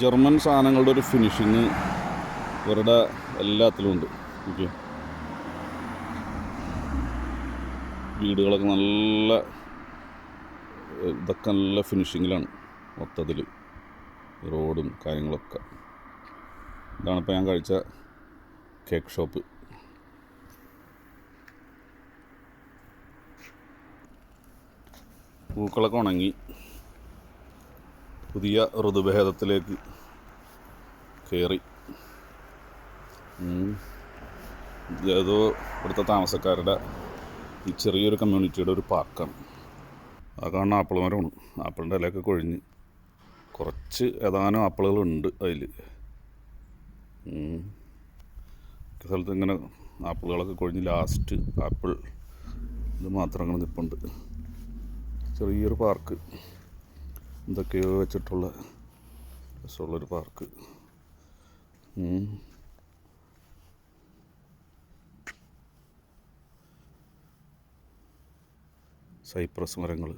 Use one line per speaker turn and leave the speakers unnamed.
German സാധനങ്ങളുടെ ഒരു finishing ഇവരുടെ എല്ലാത്തിലും ഉണ്ട്. ഓക്കെ, വീടുകളൊക്കെ നല്ല ഇതൊക്കെ നല്ല ഫിനിഷിങ്ങിലാണ് മൊത്തത്തിൽ, റോഡും കാര്യങ്ങളൊക്കെ. ഇതാണിപ്പോൾ ഞാൻ കഴിച്ച കേക്ക് ഷോപ്പ്. പൂക്കളൊക്കെ ഉണങ്ങി പുതിയ ഋതുഭേദത്തിലേക്ക് കയറി. ഏതോ ഇവിടുത്തെ താമസക്കാരുടെ ഈ ചെറിയൊരു കമ്മ്യൂണിറ്റിയുടെ ഒരു പാർക്കാണ്. ആ കാണുന്ന ആപ്പിൾ മരമാണ്. ആപ്പിളിൻ്റെ ഇലയൊക്കെ കൊഴിഞ്ഞ് കുറച്ച് ഏതാനും ആപ്പിളുകളുണ്ട് അതിൽ. സ്ഥലത്ത് ഇങ്ങനെ ആപ്പിളുകളൊക്കെ കൊഴിഞ്ഞ് ലാസ്റ്റ് ആപ്പിൾ ഇത് മാത്രം അങ്ങനെ നിൽപ്പുണ്ട്. ചെറിയൊരു പാർക്ക്, എന്തൊക്കെയോ വെച്ചിട്ടുള്ള രസമുള്ളൊരു പാർക്ക്. സൈപ്രസ് മരങ്ങൾ.